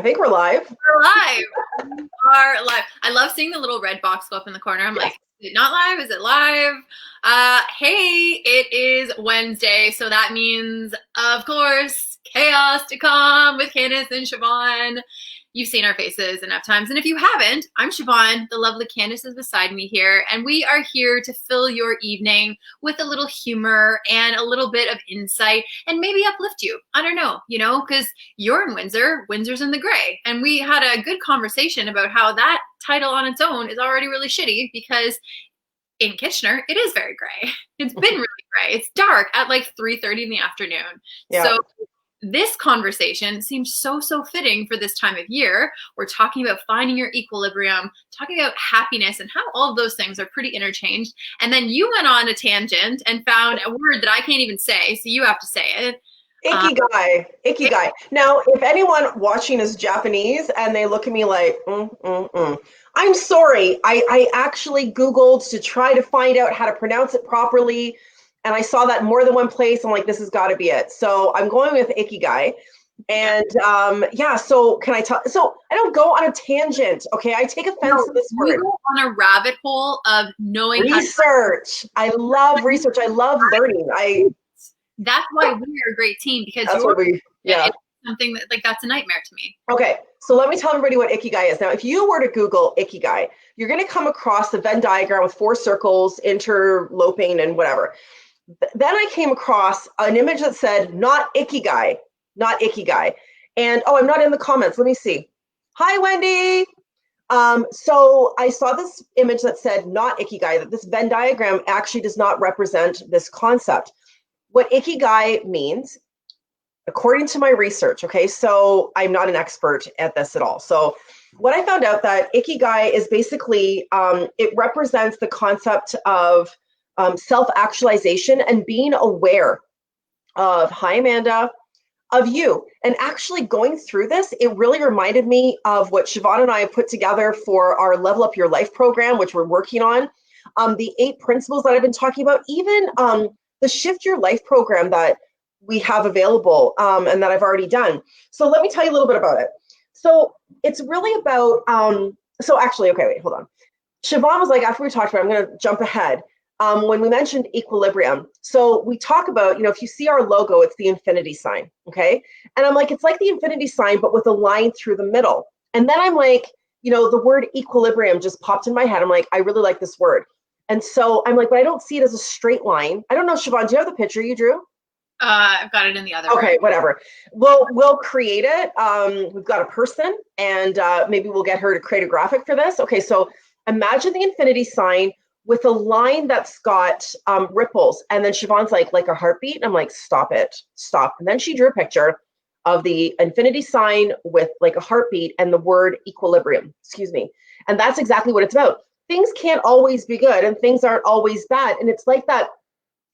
think we're live. We're live. We are live. I love seeing the little red box go up in the corner. I'm like, is it not live? Is it live? Hey, it is Wednesday, so that means, of course, chaos to come with Candice and Siobhan. You've seen our faces enough times, and if you haven't, I'm Siobhan. The lovely Candice is beside me here, and we are here to fill your evening with a little humor and a little bit of insight, and maybe uplift you. I don't know, because you're in Windsor, Windsor's in the gray, and we had a good conversation about how that title on its own is already really shitty because in Kitchener, it is very gray. It's been really gray. It's dark at like 3:30 in the afternoon. Yeah. So this conversation seems so fitting for this time of year. We're talking about finding your equilibrium, talking about happiness and how all of those things are pretty interchanged. And then you went on a tangent and found a word that I can't even say, so you have to say it. Ikigai. Ikigai. Now, if anyone watching is Japanese and they look at me like, I'm sorry. I actually Googled to try to find out how to pronounce it properly. And I saw that in more than one place. I'm like, this has got to be it. So I'm going with Ikigai. And so can I tell? So I don't go on a tangent. Okay. I take offense to this word. You go on a rabbit hole of knowing research. I love research. I love learning. That's why we're a great team, because that's what it's something that that's a nightmare to me. Okay, so let me tell everybody what Ikigai is. Now, if you were to Google Ikigai, you're going to come across the Venn diagram with 4 circles interloping and whatever. Then I came across an image that said, not Ikigai, not Ikigai. And, I'm not in the comments. Let me see. Hi, Wendy. So I saw this image that said, not Ikigai, that this Venn diagram actually does not represent this concept. What Ikigai means, according to my research, okay, so I'm not an expert at this at all. So what I found out that Ikigai is basically, it represents the concept of self-actualization and being aware of, hi Amanda, of you. And actually going through this, it really reminded me of what Siobhan and I put together for our Level Up Your Life program, which we're working on. The 8 principles that I've been talking about, even the Shift Your Life program that we have available and that I've already done. So let me tell you a little bit about it. So it's really about, wait, hold on. Siobhan was like, after we talked about it, I'm going to jump ahead. When we mentioned equilibrium, so we talk about, if you see our logo, it's the infinity sign, okay? And I'm like, it's like the infinity sign, but with a line through the middle. And then I'm like, the word equilibrium just popped in my head. I'm like, I really like this word. And so I'm like, but I don't see it as a straight line. I don't know, Siobhan, do you have the picture you drew? I've got it in the other room. Okay, whatever. We'll create it. We've got a person, and maybe we'll get her to create a graphic for this. Okay, so imagine the infinity sign with a line that's got ripples. And then Siobhan's like a heartbeat. And I'm like, stop it, stop. And then she drew a picture of the infinity sign with like a heartbeat and the word equilibrium, And that's exactly what it's about. Things can't always be good and things aren't always bad. And it's like that,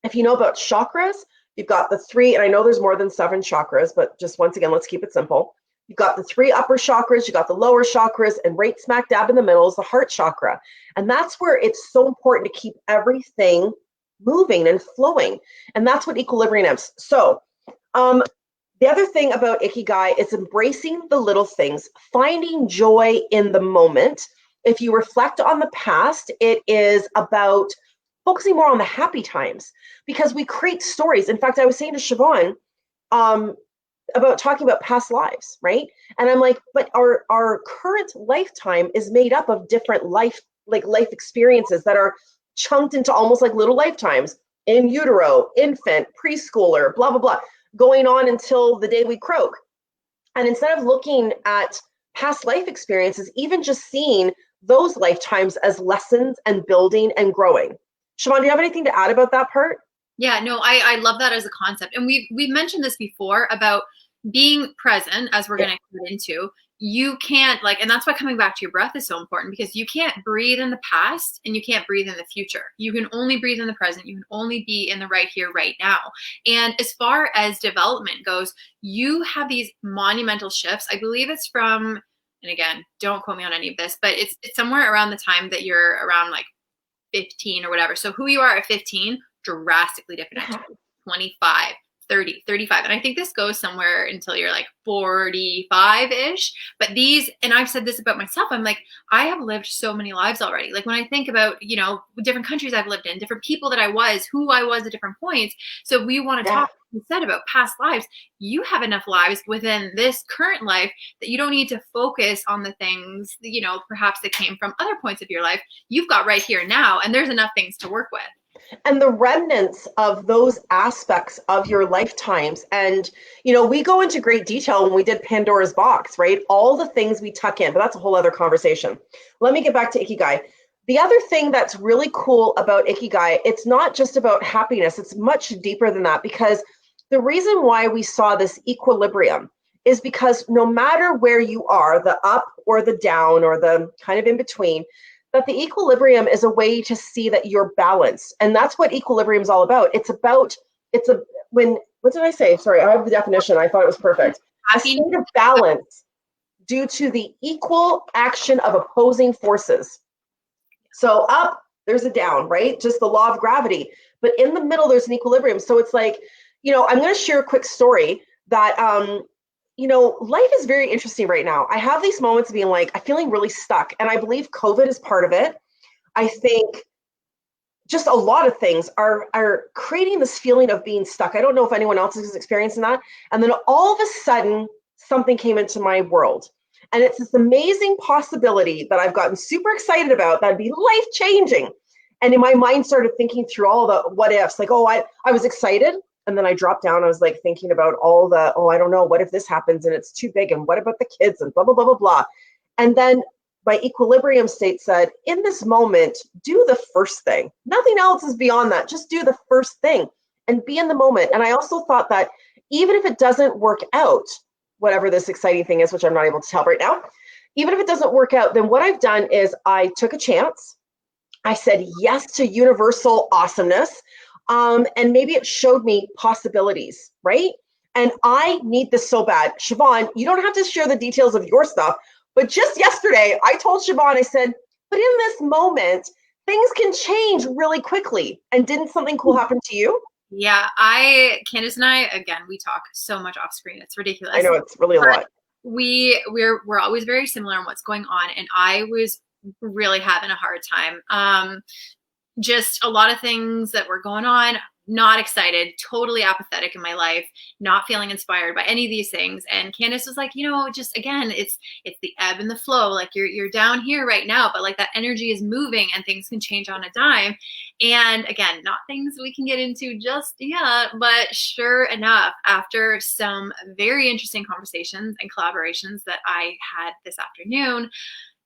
if you know about chakras, you've got the 3, and I know there's more than 7 chakras, but just once again, let's keep it simple. You've got the 3 upper chakras, you got the lower chakras, and right smack dab in the middle is the heart chakra. And that's where it's so important to keep everything moving and flowing. And that's what equilibrium is. So the other thing about Ikigai is embracing the little things, finding joy in the moment. If you reflect on the past, it is about focusing more on the happy times, because we create stories. In fact, I was saying to Siobhan about talking about past lives, right? And I'm like, but our current lifetime is made up of different life experiences that are chunked into almost like little lifetimes, in utero, infant, preschooler, blah, blah, blah, going on until the day we croak. And instead of looking at past life experiences, even just seeing those lifetimes as lessons and building and growing. Siobhan, do you have anything to add about that part? Yeah, no, I love that as a concept. And we've mentioned this before about being present, as we're going to get into. You can't and that's why coming back to your breath is so important, because you can't breathe in the past and you can't breathe in the future. You can only breathe in the present. You can only be in the right here, right now. And as far as development goes, you have these monumental shifts. I believe it's from, and again, don't quote me on any of this, but it's somewhere around the time that you're around 15 or whatever. So who you are at 15, drastically different at 25, 30, 35. And I think this goes somewhere until you're like 45-ish. But these, and I've said this about myself, I'm like, I have lived so many lives already. Like when I think about, you know, different countries I've lived in, different people that I was, who I was at different points. So if we want to talk instead about past lives, you have enough lives within this current life that you don't need to focus on the things, you know, perhaps that came from other points of your life. You've got right here now, and there's enough things to work with. And the remnants of those aspects of your lifetimes. And, you know, we go into great detail when we did Pandora's box, right? All the things we tuck in, but that's a whole other conversation. Let me get back to Ikigai. The other thing that's really cool about Ikigai, it's not just about happiness. It's much deeper than that, because the reason why we saw this equilibrium is because no matter where you are, the up or the down or the kind of in between, that the equilibrium is a way to see that you're balanced. And that's what equilibrium is all about. What did I say? Sorry, I have the definition. I thought it was perfect. A state of balance due to the equal action of opposing forces. So up, there's a down, right? Just the law of gravity. But in the middle, there's an equilibrium. So it's like, you know, I'm going to share a quick story that, you know, life is very interesting right now. I have these moments of being like, I'm feeling really stuck. And I believe COVID is part of it. I think just a lot of things are creating this feeling of being stuck. I don't know if anyone else is experiencing that. And then all of a sudden, something came into my world. And it's this amazing possibility that I've gotten super excited about that'd be life-changing. And in my mind started thinking through all the what ifs, like, oh, I was excited. And then I dropped down. I was like thinking about all the, oh, I don't know, what if this happens and it's too big? And what about the kids and blah, blah, blah, blah, blah. And then my equilibrium state said, in this moment, do the first thing. Nothing else is beyond that. Just do the first thing and be in the moment. And I also thought that even if it doesn't work out, whatever this exciting thing is, which I'm not able to tell right now, even if it doesn't work out, then what I've done is I took a chance. I said yes to universal awesomeness. And maybe it showed me possibilities, right? And I need this so bad. Siobhan, you don't have to share the details of your stuff, but just yesterday, I told Siobhan, I said, but in this moment, things can change really quickly. And didn't something cool happen to you? Yeah, Candace and I, again, we talk so much off screen. It's ridiculous. I know, it's really a lot. We're always very similar on what's going on. And I was really having a hard time. Just a lot of things that were going on, not excited, totally apathetic in my life, not feeling inspired by any of these things. And Candace was like, you know, just again, it's the ebb and the flow. Like you're down here right now, but like that energy is moving and things can change on a dime. And again, not things we can get into just yet, but sure enough, after some very interesting conversations and collaborations that I had this afternoon,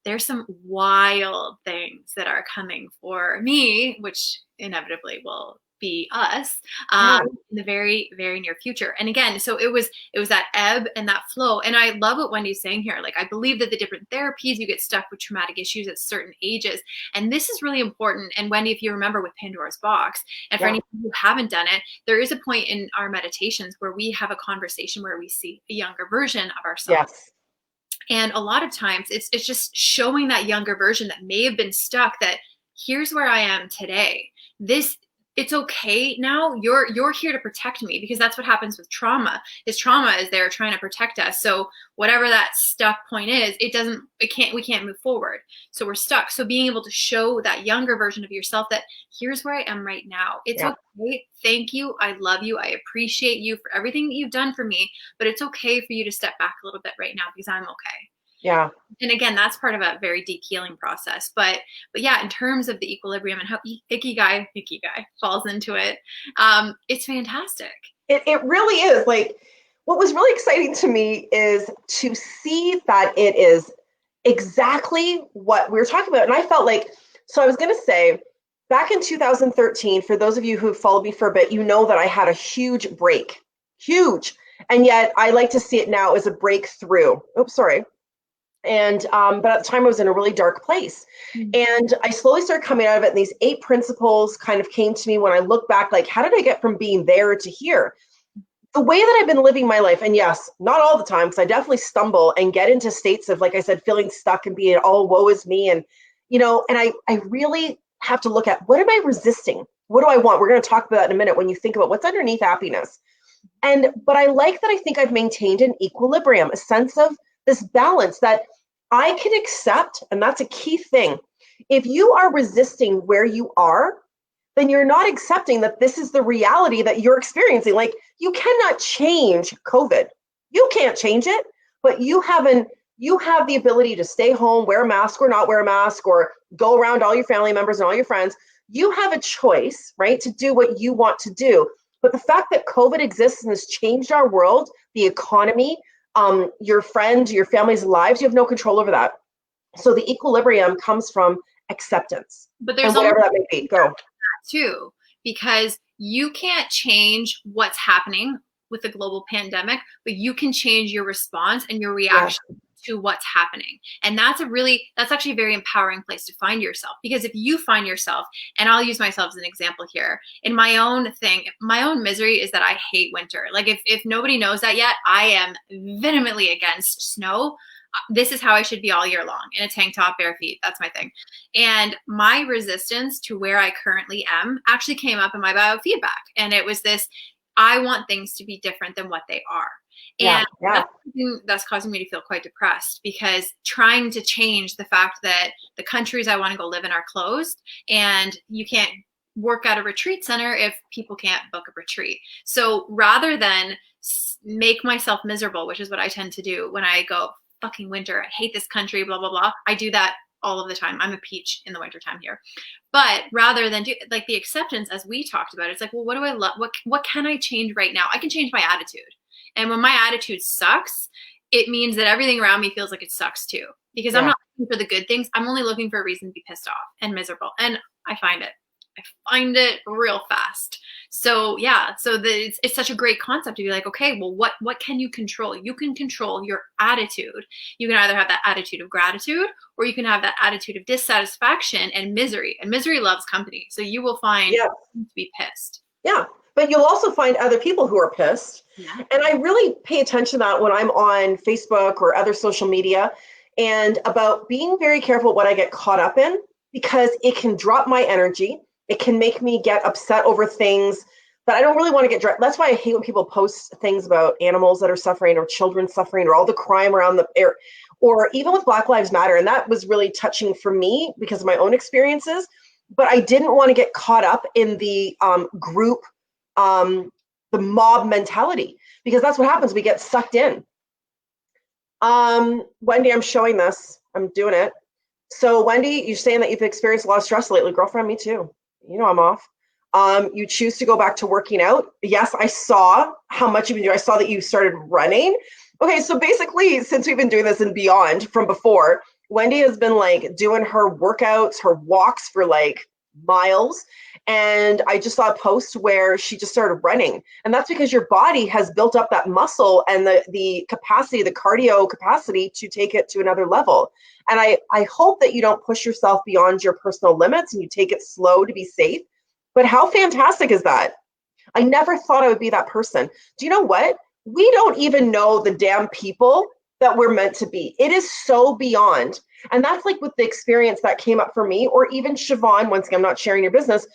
there's some wild things that are coming for me, which inevitably will be us in the very, very near future. And again, so it was that ebb and that flow. And I love what Wendy's saying here. Like, I believe that the different therapies, you get stuck with traumatic issues at certain ages. And this is really important. And Wendy, if you remember with Pandora's box, and for anyone who haven't done it, there is a point in our meditations where we have a conversation where we see a younger version of ourselves. Yes. And a lot of times it's just showing that younger version that may have been stuck, that here's where I am today. It's okay now. You're here to protect me, because that's what happens with trauma. Trauma is there trying to protect us. So whatever that stuck point is, we can't move forward. So we're stuck. So being able to show that younger version of yourself that here's where I am right now. It's okay. Thank you. I love you. I appreciate you for everything that you've done for me, but it's okay for you to step back a little bit right now, because I'm okay. Yeah. And again, that's part of a very deep healing process. But yeah, in terms of the equilibrium and how Ikigai falls into it, it's fantastic. It really is. Like, what was really exciting to me is to see that it is exactly what we were talking about. And I felt like, so I was going to say, back in 2013, for those of you who followed me for a bit, you know that I had a huge break. Huge. And yet I like to see it now as a breakthrough. Oops, sorry. And but at the time I was in a really dark place. And I slowly started coming out of it. And these 8 principles kind of came to me when I look back, like, how did I get from being there to here? The way that I've been living my life, and yes, not all the time, because I definitely stumble and get into states of, like I said, feeling stuck and being, oh, woe is me. And, you know, and I really have to look at, what am I resisting? What do I want? We're going to talk about that in a minute when you think about what's underneath happiness. But I like that I think I've maintained an equilibrium, a sense of this balance that I can accept. And that's a key thing. If you are resisting where you are, then you're not accepting that this is the reality that you're experiencing. Like, you cannot change COVID. You can't change it, but you have the ability to stay home, wear a mask or not wear a mask, or go around all your family members and all your friends. You have a choice, right, to do what you want to do. But the fact that COVID exists and has changed our world, the economy, your friends, your family's lives, you have no control over that. So the equilibrium comes from acceptance. But there's and whatever that may be. Go. Too, because you can't change what's happening with the global pandemic, but you can change your response and your reaction to what's happening. And that's actually a very empowering place to find yourself. Because if you find yourself, and I'll use myself as an example here, in my own thing, my own misery is that I hate winter. Like, if nobody knows that yet, I am vehemently against snow. This is how I should be all year long, in a tank top, bare feet. That's my thing. And my resistance to where I currently am actually came up in my biofeedback. And it was this, I want things to be different than what they are. And that's causing me to feel quite depressed, because trying to change the fact that the countries I want to go live in are closed, and you can't work at a retreat center if people can't book a retreat. So rather than make myself miserable, which is what I tend to do when I go, fucking winter, I hate this country, blah, blah, blah. I do that all of the time. I'm a peach in the wintertime here. But rather than do like the acceptance, as we talked about, it's like, well, what do I love? What can I change right now? I can change my attitude. And when my attitude sucks, it means that everything around me feels like it sucks too. Because I'm not looking for the good things. I'm only looking for a reason to be pissed off and miserable. And I find it real fast. So it's such a great concept to be like, okay, well, what can you control? You can control your attitude. You can either have that attitude of gratitude, or you can have that attitude of dissatisfaction and misery. And misery loves company. So you will find to be pissed. Yeah. But you'll also find other people who are pissed. Yeah. And I really pay attention to that when I'm on Facebook or other social media, and about being very careful what I get caught up in, because it can drop my energy. It can make me get upset over things that I don't really want to get. That's why I hate when people post things about animals that are suffering, or children suffering, or all the crime around the air, or even with Black Lives Matter. And that was really touching for me because of my own experiences. But I didn't want to get caught up in the group, the mob mentality, because that's what happens. We get sucked in. Wendy, I'm showing this. I'm doing it. So Wendy, you're saying that you've experienced a lot of stress lately. Girlfriend, me too. You know I'm off. You choose to go back to working out. Yes, I saw how much you've been doing. I saw that you started running. Okay, so basically, since we've been doing this and beyond from before, Wendy has been like doing her workouts, her walks for like miles. And I just saw a post where she just started running. And that's because your body has built up that muscle and the capacity, the cardio capacity to take it to another level. And I hope that you don't push yourself beyond your personal limits and you take it slow to be safe. But how fantastic is that? I never thought I would be that person. Do you know what? We don't even know the damn people that we're meant to be. It is so beyond. And that's like with the experience that came up for me, or even Siobhan. Once again, I'm not sharing your business,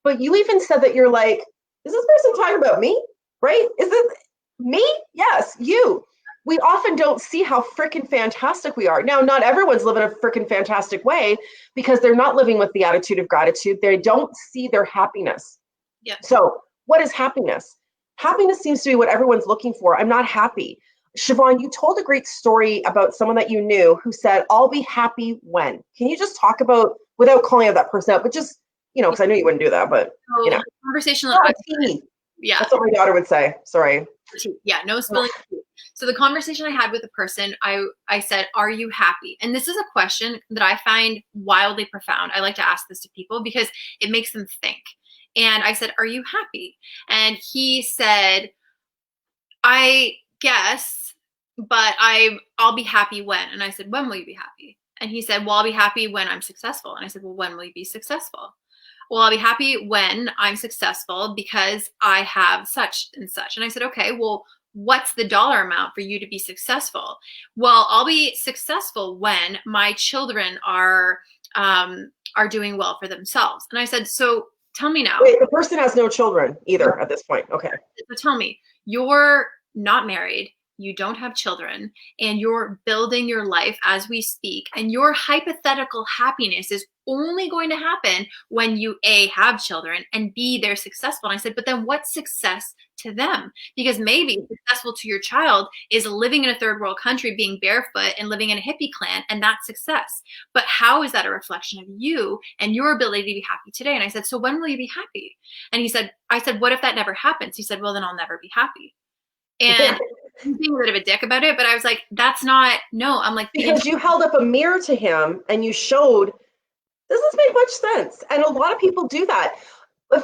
but you even said that you're like, is this person talking about me? Right? Is it me? Yes, you. We often don't see how freaking fantastic we are. Now, not everyone's living a freaking fantastic way because they're not living with the attitude of gratitude. They don't see their happiness. Yeah. So what is happiness? Happiness seems to be what everyone's looking for. I'm not happy. Siobhan, you told a great story about someone that you knew who said, I'll be happy when. Can you just talk about, without calling out that person out, but just, because I knew you wouldn't do that, but, Conversational. Yeah. That's what my daughter would say. Sorry. Yeah, no spilling. So the conversation I had with the person, I said, are you happy? And this is a question that I find wildly profound. I like to ask this to people because it makes them think. And I said, are you happy? And he said, I guess, but I'll be happy when. And I said, when will you be happy? And he said, well, I'll be happy when I'm successful. And I said, well, when will you be successful? Well, I'll be happy when I'm successful because I have such and such. And I said, okay, well, what's the dollar amount for you to be successful? Well, I'll be successful when my children are doing well for themselves. And I said, so tell me now. Wait, the person has no children either at this point. Okay. So tell me, You're not married, you don't have children, and you're building your life as we speak. And your hypothetical happiness is only going to happen when you A, have children, and B, they're successful. And I said, but then what's success to them? Because maybe successful to your child is living in a third world country, being barefoot and living in a hippie clan, and that's success. But how is that a reflection of you and your ability to be happy today? And I said, so when will you be happy? And I said, what if that never happens? He said, well, then I'll never be happy. And I'm being a bit of a dick about it, but I was like, that's not, no, I'm like, because you held up a mirror to him and you showed, does this make much sense? And a lot of people do that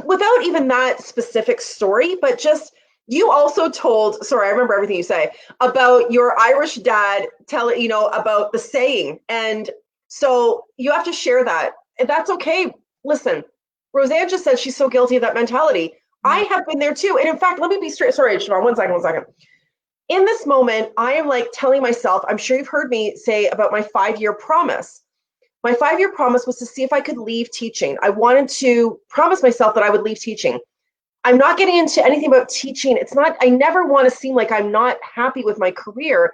without even that specific story, but just, you also told, sorry, I remember everything you say about your Irish dad telling, about the saying. And so you have to share that. And that's okay. Listen, Roseanne just said she's so guilty of that mentality. I have been there too. And in fact, let me be straight. Sorry, Siobhan, one second. In this moment, I am like telling myself, I'm sure you've heard me say about my 5-year promise. My 5-year promise was to see if I could leave teaching. I wanted to promise myself that I would leave teaching. I'm not getting into anything about teaching. It's not, I never want to seem like I'm not happy with my career.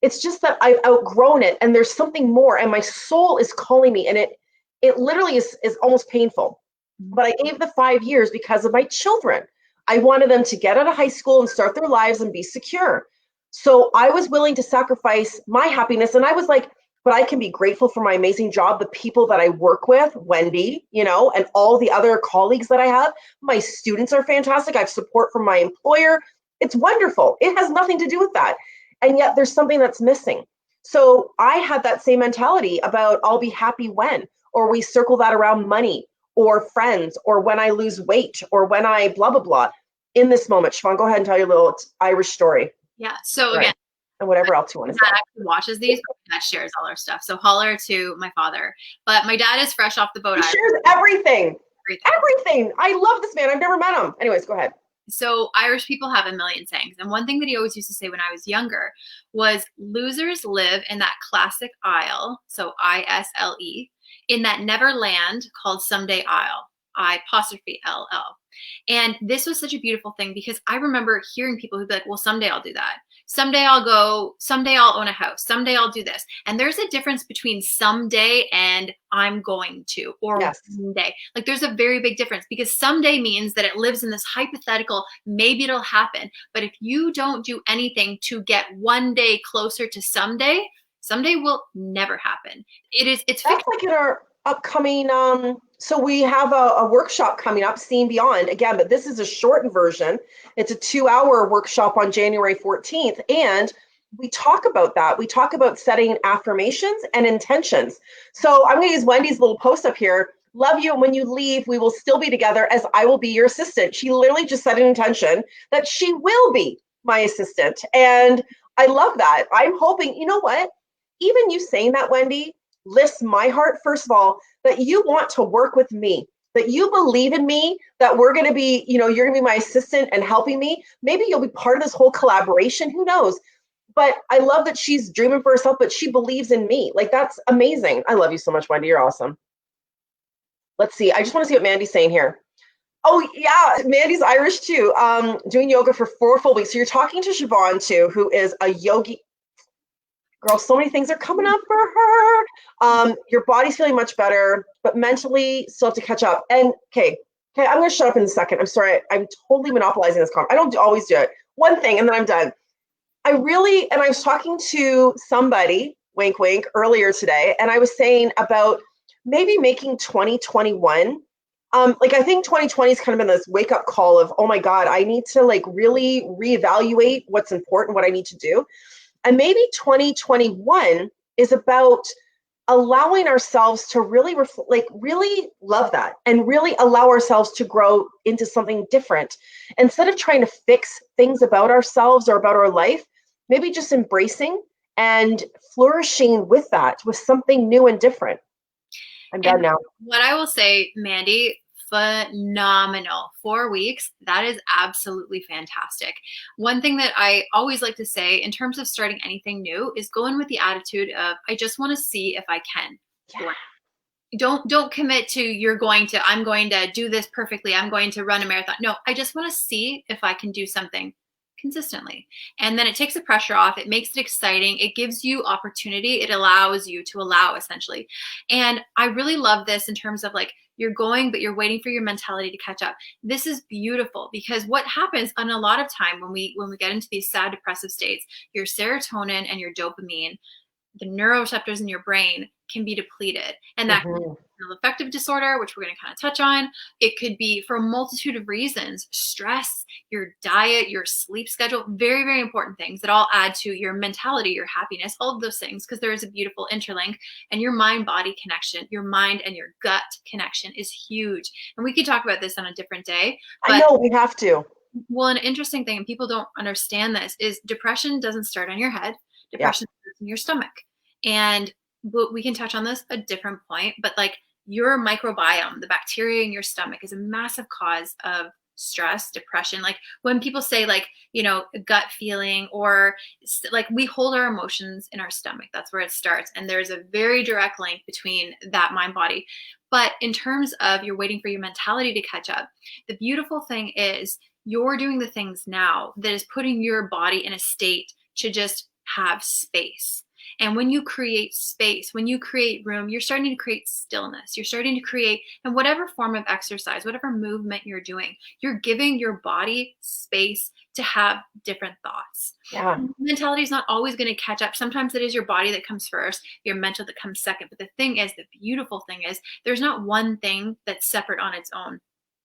It's just that I've outgrown it and there's something more and my soul is calling me, and it literally is almost painful. But I gave the 5 years because of my children. I wanted them to get out of high school and start their lives and be secure. So I was willing to sacrifice my happiness. And I was like, but I can be grateful for my amazing job, the people that I work with, Wendy, and all the other colleagues that I have. My students are fantastic. I have support from my employer. It's wonderful. It has nothing to do with that. And yet there's something that's missing. So I had that same mentality about I'll be happy when, or we circle that around money or friends, or when I lose weight, or when I blah, blah, blah. In this moment, Siobhan, go ahead and tell your little Irish story. Yeah. So again, and whatever else you want to say. My dad actually watches these, but my dad shares all our stuff. So holler to my father. But my dad is fresh off the boat. He shares everything. Everything. I love this man. I've never met him. Anyways, go ahead. So Irish people have a million sayings. And one thing that he always used to say when I was younger was losers live in that classic isle, so ISLE, in that neverland called Someday I'll, I''LL. And this was such a beautiful thing because I remember hearing people who'd be like, well, someday I'll do that. Someday I'll go, someday I'll own a house. Someday I'll do this. And there's a difference between someday and I'm going to, or one day. Like there's a very big difference because someday means that it lives in this hypothetical, maybe it'll happen. But if you don't do anything to get one day closer to someday, someday will never happen. It's that's like in our upcoming, so we have a workshop coming up, Seeing Beyond, again, but this is a shortened version. It's a 2-hour workshop on January 14th. And we talk about that. We talk about setting affirmations and intentions. So I'm going to use Wendy's little post up here. Love you. And when you leave, we will still be together as I will be your assistant. She literally just set an intention that she will be my assistant. And I love that. I'm hoping, you know what? Even you saying that, Wendy, lifts my heart, first of all, that you want to work with me, that you believe in me, that we're going to be, you're going to be my assistant and helping me. Maybe you'll be part of this whole collaboration. Who knows? But I love that she's dreaming for herself, but she believes in me. Like, that's amazing. I love you so much, Wendy. You're awesome. Let's see. I just want to see what Mandy's saying here. Oh, yeah. Mandy's Irish too. Doing yoga for 4 full weeks. So you're talking to Siobhan too, who is a yogi. Girl, so many things are coming up for her. Your body's feeling much better, but mentally still have to catch up. And okay, I'm going to shut up in a second. I'm sorry. I'm totally monopolizing this conversation. I don't always do it. One thing, and then I'm done. I was talking to somebody, wink, wink, earlier today, and I was saying about maybe making 2021. Like I think 2020 has kind of been this wake up call of, oh my God, I need to like really reevaluate what's important, what I need to do. And maybe 2021 is about allowing ourselves to really really love that and really allow ourselves to grow into something different. Instead of trying to fix things about ourselves or about our life, maybe just embracing and flourishing with that, with something new and different. I'm done now. What I will say, Mandy, phenomenal. 4 weeks. That is absolutely fantastic. One thing that I always like to say in terms of starting anything new is go in with the attitude of, I just want to see if I can. Yeah. Don't commit to I'm going to do this perfectly. I'm going to run a marathon. No, I just want to see if I can do something consistently. And then it takes the pressure off. It makes it exciting. It gives you opportunity. It allows you to allow, essentially. And I really love this in terms of like, you're going, but you're waiting for your mentality to catch up. This is beautiful because what happens on a lot of time when we get into these sad, depressive states, your serotonin and your dopamine, the neuroreceptors in your brain can be depleted. And that Mhm. affective disorder, which we're going to kind of touch on. It could be for a multitude of reasons: stress, your diet, your sleep schedule, very, very important things that all add to your mentality, your happiness, all of those things, because there is a beautiful interlink. And your mind body connection, your mind and your gut connection is huge. And we could talk about this on a different day. I But know we have to. well, an interesting thing, and people don't understand this, is depression doesn't start on your head. Yeah. Depression starts in your stomach. And we can touch on this a different point, but like your microbiome, the bacteria in your stomach, is a massive cause of stress, depression. Like when people say like, you know, a gut feeling, or like we hold our emotions in our stomach. That's where it starts. And there's a very direct link between that mind body. But in terms of you're waiting for your mentality to catch up, the beautiful thing is you're doing the things now that is putting your body in a state to just have space. And when you create space, when you create room, you're starting to create stillness. You're starting to create, and whatever form of exercise, whatever movement you're doing, you're giving your body space to have different thoughts. Yeah. Mentality is not always going to catch up. Sometimes it is your body that comes first, your mental that comes second. But the thing is, the beautiful thing is, there's not one thing that's separate on its own.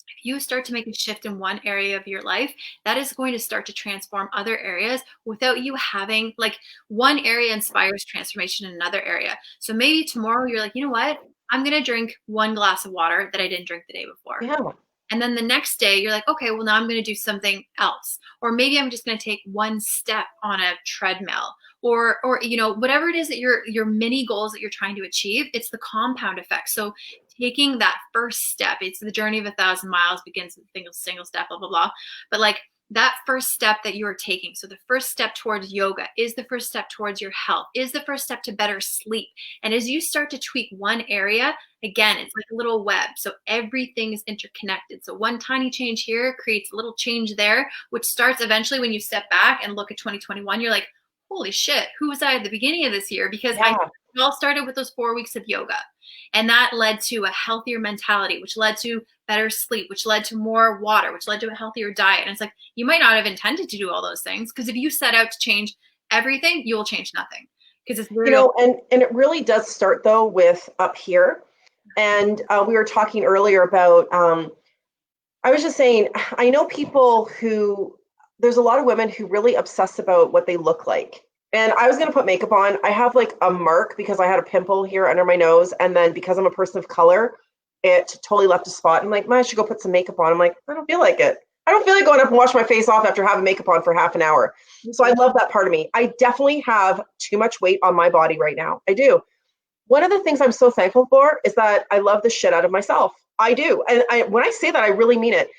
If you start to make a shift in one area of your life, that is going to start to transform other areas without you having, like, one area inspires transformation in another area. So maybe tomorrow you're like, you know what? I'm going to drink 1 glass of water that I didn't drink the day before. Yeah. And then the next day you're like, okay, well now I'm going to do something else. Or maybe I'm just going to take one step on a treadmill, or you know, whatever it is that your mini goals that you're trying to achieve, it's the compound effect. So taking that first step, it's the journey of 1,000 miles begins with a single step, blah, blah, blah. But like that first step that you are taking. So the first step towards yoga is the first step towards your health, is the first step to better sleep. And as you start to tweak one area, again, it's like a little web. So everything is interconnected. So one tiny change here creates a little change there, which starts eventually when you step back and look at 2021, you're like, holy shit, who was I at the beginning of this year? Because Yeah. it all started with those 4 weeks of yoga. And that led to a healthier mentality, which led to better sleep, which led to more water, which led to a healthier diet. And it's like, you might not have intended to do all those things, because if you set out to change everything, you will change nothing. Because it's You real. know, and it really does start though with up here. And we were talking earlier about, I was just saying, I know people who, there's a lot of women who really obsess about what they look like. And I was going to put makeup on. I have like a mark because I had a pimple here under my nose. And then because I'm a person of color, it totally left a spot. I'm like, I should go put some makeup on. I'm like, I don't feel like it. I don't feel like going up and wash my face off after having makeup on for half an hour. So I love that part of me. I definitely have too much weight on my body right now. I do. One of the things I'm so thankful for is that I love the shit out of myself. I do. And when I say that, I really mean it.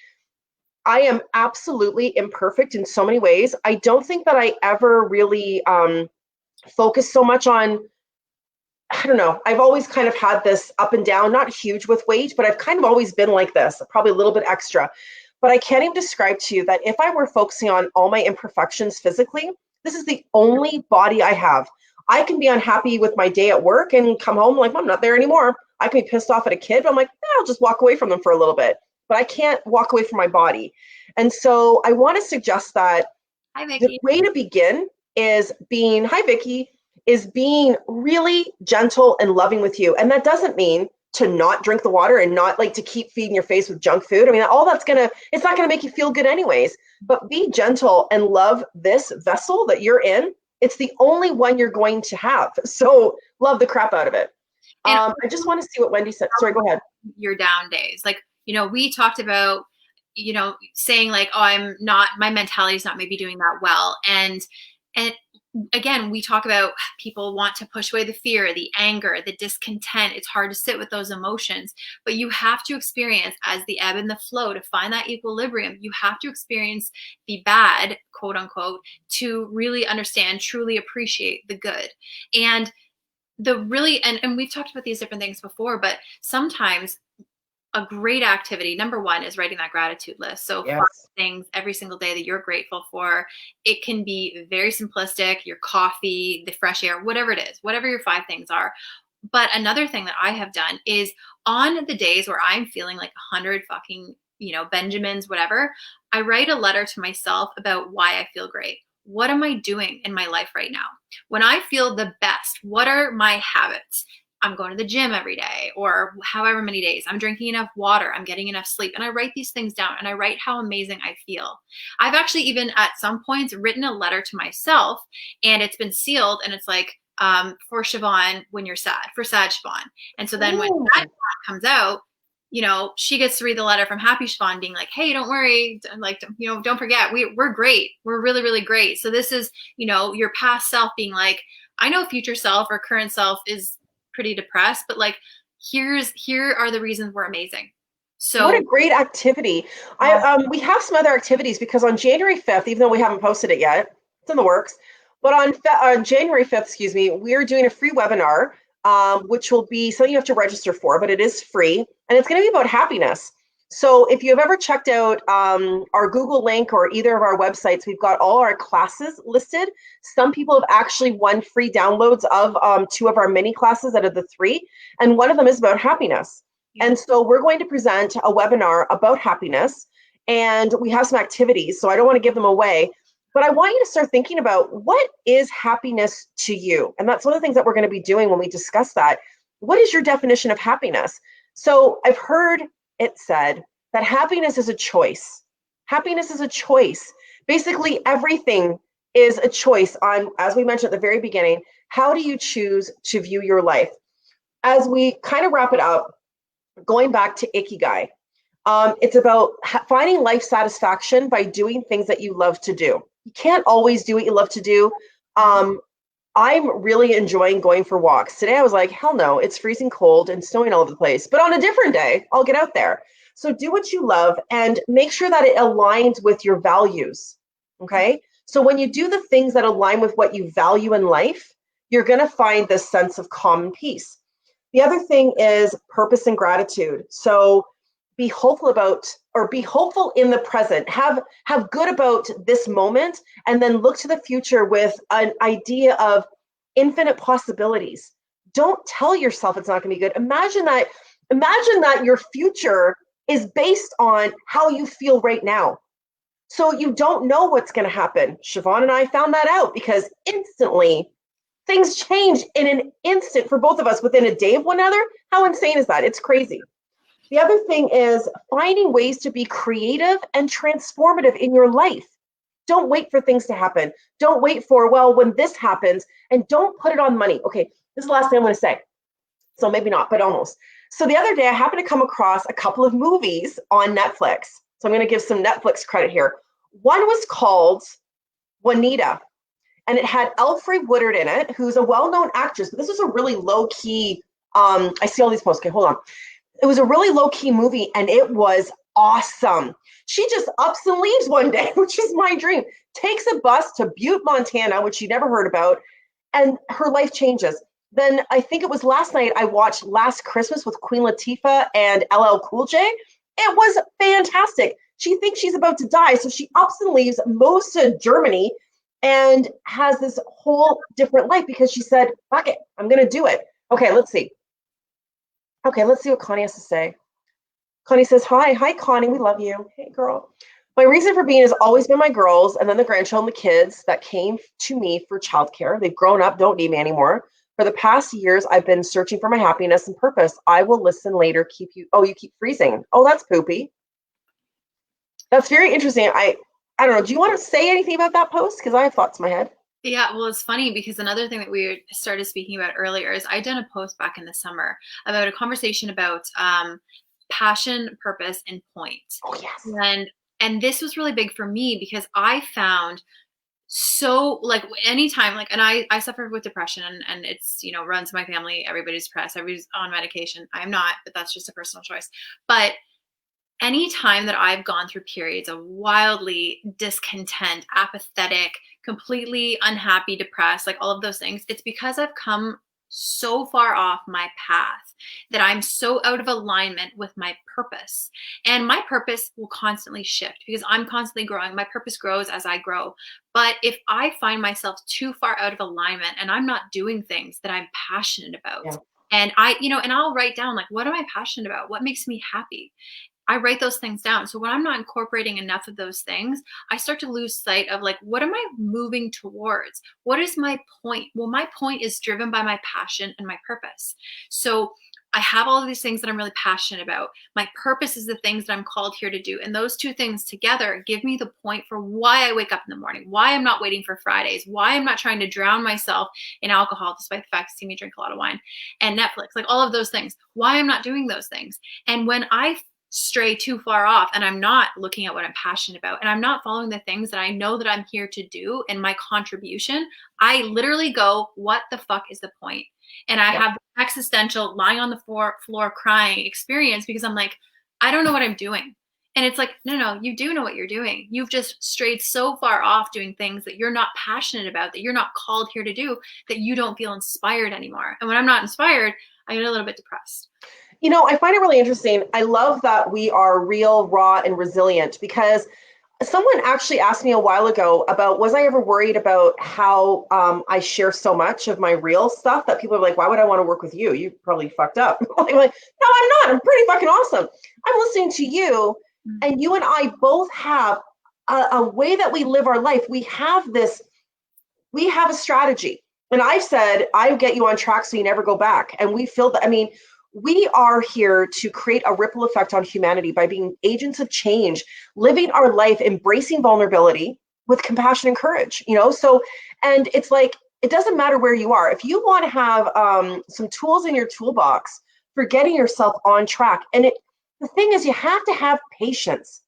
I am absolutely imperfect in so many ways. I don't think that I ever really focus so much on, I don't know. I've always kind of had this up and down, not huge with weight, but I've kind of always been like this, probably a little bit extra. But I can't even describe to you that if I were focusing on all my imperfections physically, this is the only body I have. I can be unhappy with my day at work and come home like, I'm not there anymore. I can be pissed off at a kid, but I'm like, I'll just walk away from them for a little bit. But I can't walk away from my body. And so I want to suggest that Hi, the Vicky. way to begin is being, hi, Vicky, is being really gentle and loving with you. And that doesn't mean to not drink the water and not like to keep feeding your face with junk food. I mean, all that's it's not going to make you feel good anyways, but be gentle and love this vessel that you're in. It's the only one you're going to have. So love the crap out of it. And I just want to see what Wendy said. Sorry, go ahead. your down days. Like, you know, we talked about, you know, saying like, oh, my mentality is not maybe doing that well. And again, we talk about people want to push away the fear, the anger, the discontent. It's hard to sit with those emotions, but you have to experience as the ebb and the flow to find that equilibrium. You have to experience the bad, quote unquote, to really understand, truly appreciate the good. And the really, and we've talked about these different things before, but sometimes a great activity, number one, is writing that gratitude list. So 5 Yes. things every single day that you're grateful for. It can be very simplistic, your coffee, the fresh air, whatever it is, whatever your 5 things are. But another thing that I have done is on the days where I'm feeling like 100 fucking, Benjamins, whatever, I write a letter to myself about why I feel great. What am I doing in my life right now? When I feel the best, what are my habits? I'm going to the gym every day, or however many days. I'm drinking enough water. I'm getting enough sleep. And I write these things down, and I write how amazing I feel. I've actually even at some points written a letter to myself, and it's been sealed, and it's like, for Siobhan when you're sad, for sad Siobhan. And so then when Ooh. that comes out, she gets to read the letter from happy Siobhan being like, hey, don't worry. Like, don't forget, we're great. We're really, really great. So this is, your past self being like, I know future self or current self is pretty depressed, but like, here are the reasons we're amazing. What So a great activity. We have some other activities because on January 5th, even though we haven't posted it yet, it's in the works. But on January 5th, excuse me, we are doing a free webinar, which will be something you have to register for, but it is free. And it's going to be about happiness. So if you've ever checked out our Google link or either of our websites, we've got all our classes listed. Some people have actually won free downloads of 2 of our mini classes out of the 3. And one of them is about happiness. And so we're going to present a webinar about happiness, and we have some activities, so I don't want to give them away, but I want you to start thinking about what is happiness to you. And that's one of the things that we're going to be doing when we discuss that. What is your definition of happiness? So I've heard it said that happiness is a choice. Happiness is a choice. Basically, everything is a choice on, as we mentioned at the very beginning, how do you choose to view your life? As we kind of wrap it up, going back to Ikigai, it's about finding life satisfaction by doing things that you love to do. You can't always do what you love to do. I'm really enjoying going for walks. Today I was like, hell no, it's freezing cold and snowing all over the place. But on a different day, I'll get out there. So do what you love and make sure that it aligns with your values. Okay? So when you do the things that align with what you value in life, you're going to find this sense of calm and peace. The other thing is purpose and gratitude. So be hopeful in the present. Have good about this moment, and then look to the future with an idea of infinite possibilities. Don't tell yourself it's not going to be good. Imagine that your future is based on how you feel right now. So you don't know what's going to happen. Siobhan and I found that out because instantly things change in an instant for both of us within a day of one another. How insane is that? It's crazy. The other thing is finding ways to be creative and transformative in your life. Don't wait for things to happen. Don't wait for, well, when this happens, and don't put it on money. Okay, this is the last thing I'm going to say. So maybe not, but almost. So the other day I happened to come across a couple of movies on Netflix. So I'm going to give some Netflix credit here. One was called Juanita, and it had Alfre Woodard in it, who's a well-known actress, but this was a really low-key, I see all these posts, okay, hold on. It was a really low-key movie, and it was awesome. She just ups and leaves one day, which is my dream, takes a bus to Butte, Montana, which she never heard about, and her life changes. Then I think it was last night I watched Last Christmas with Queen Latifah and LL Cool J. It was fantastic. She thinks she's about to die, so she ups and leaves, moves to Germany, and has this whole different life because she said, fuck it, I'm going to do it. Okay, let's see. Okay, let's see what Connie has to say. Connie says, hi, Connie, we love you. Hey, girl. My reason for being has always been my girls and then the grandchildren, the kids that came to me for childcare. They've grown up, don't need me anymore. For the past years, I've been searching for my happiness and purpose. I will listen later. You keep freezing. Oh, that's poopy. That's very interesting. I don't know. Do you want to say anything about that post? Because I have thoughts in my head. Yeah, well, it's funny because another thing that we started speaking about earlier is I did a post back in the summer about a conversation about passion, purpose, and point. Oh, yes. And this was really big for me because I found so like anytime and I suffer with depression and it's runs my family. Everybody's depressed, everybody's on medication. I'm not, but that's just a personal choice. But anytime that I've gone through periods of wildly discontent, apathetic, completely unhappy, depressed, like all of those things, it's because I've come so far off my path that I'm so out of alignment with my purpose. And my purpose will constantly shift because I'm constantly growing. My purpose grows as I grow. But if I find myself too far out of alignment and I'm not doing things that I'm passionate about, Yeah. and I'll write down, like, what am I passionate about? What makes me happy? I write those things down. So when I'm not incorporating enough of those things, I start to lose sight of, like, what am I moving towards? What is my point? Well, my point is driven by my passion and my purpose. So I have all of these things that I'm really passionate about. My purpose is the things that I'm called here to do. And those two things together give me the point for why I wake up in the morning, why I'm not waiting for Fridays, why I'm not trying to drown myself in alcohol, despite the fact you see me drink a lot of wine and Netflix, like all of those things, why I'm not doing those things. And when I stray too far off and I'm not looking at what I'm passionate about and I'm not following the things that I know that I'm here to do and my contribution, I literally go, what the fuck is the point? And I have the existential lying on the floor crying experience because I'm like, I don't know what I'm doing. And it's like, no, you do know what you're doing. You've just strayed so far off doing things that you're not passionate about, that you're not called here to do, that you don't feel inspired anymore. And when I'm not inspired, I get a little bit depressed. I find it really interesting. I love that we are real, raw, and resilient because someone actually asked me a while ago about, was I ever worried about how I share so much of my real stuff that people are like, why would I want to work with you? You probably fucked up. I'm like, no, I'm not. I'm pretty fucking awesome. I'm listening to you, and you and I both have a way that we live our life. We have a strategy. And I've said, I get you on track so you never go back. And we feel that, we are here to create a ripple effect on humanity by being agents of change, living our life, embracing vulnerability with compassion and courage, So, and it's like, it doesn't matter where you are. If you want to have some tools in your toolbox for getting yourself on track, the thing is, you have to have patience.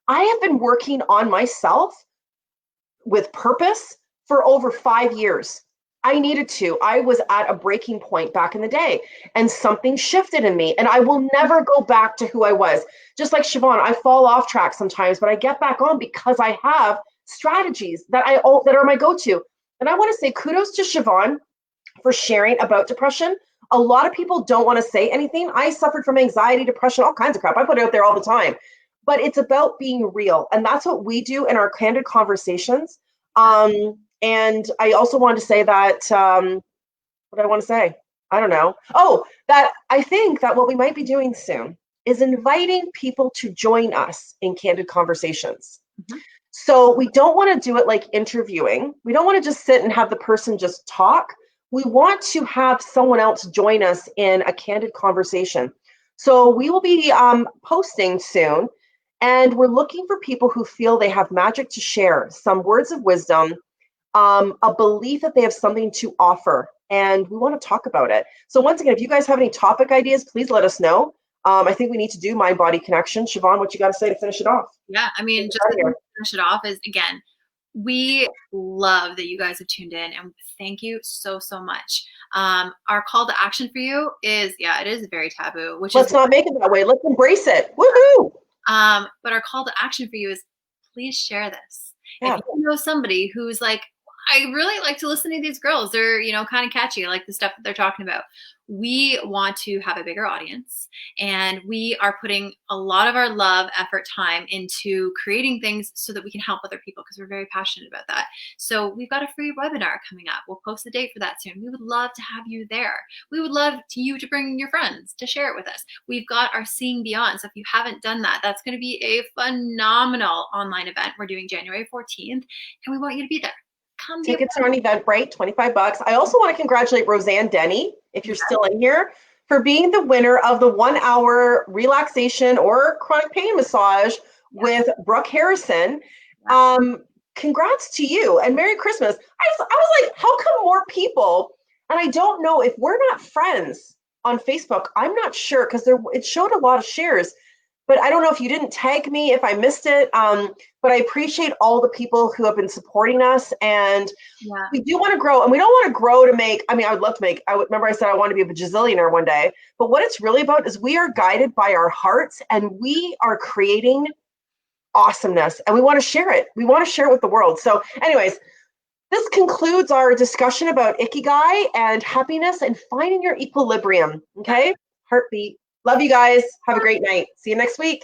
I have been working on myself with purpose for over 5 years. I needed to. I was at a breaking point back in the day, and something shifted in me, and I will never go back to who I was. Just like Siobhan, I fall off track sometimes, but I get back on because I have strategies that are my go-to. And I want to say kudos to Siobhan for sharing about depression. A lot of people don't want to say anything. I suffered from anxiety, depression, all kinds of crap. I put it out there all the time. But it's about being real, and that's what we do in our Candid Conversations. And I also wanted to say that, what do I want to say? I don't know. Oh, that I think that what we might be doing soon is inviting people to join us in Candid Conversations. Mm-hmm. So we don't want to do it like interviewing. We don't want to just sit and have the person just talk. We want to have someone else join us in a candid conversation. So we will be posting soon, and we're looking for people who feel they have magic to share, some words of wisdom, a belief that they have something to offer, and we want to talk about it. So once again, if you guys have any topic ideas, please let us know. I think we need to do mind-body connection. Siobhan, what you got to say to finish it off? Yeah, just to finish it off is, again, we love that you guys have tuned in, and thank you so much. Our call to action for you is, it is very taboo, let's not make it that way. Let's embrace it. Woohoo! But our call to action for you is, please share this. Yeah. If you know somebody who's like, I really like to listen to these girls, they're, kind of catchy, I like the stuff that they're talking about. We want to have a bigger audience, and we are putting a lot of our love, effort, time into creating things so that we can help other people, because we're very passionate about that. So we've got a free webinar coming up. We'll post the date for that soon. We would love to have you there. We would love you to bring your friends to share it with us. We've got our Seeing Beyond. So if you haven't done that, that's going to be a phenomenal online event we're doing January 14th, and we want you to be there. Tickets are on Eventbrite, $25. I also want to congratulate Roseanne Denny, if you're still in here, for being the winner of the 1 hour relaxation or chronic pain massage with Brooke Harrison. Congrats to you, and Merry Christmas. I was like, how come more people, and I don't know if we're not friends on Facebook. I'm not sure, because it showed a lot of shares. But I don't know if you didn't tag me, if I missed it. But I appreciate all the people who have been supporting us. And we do want to grow. And we don't want to grow to make, I would love to make, remember I said I want to be a bajillionaire one day. But what it's really about is we are guided by our hearts, and we are creating awesomeness. And we want to share it. We want to share it with the world. So anyways, this concludes our discussion about Ikigai and happiness and finding your equilibrium. Okay. Heartbeat. Love you guys. Have a great night. See you next week.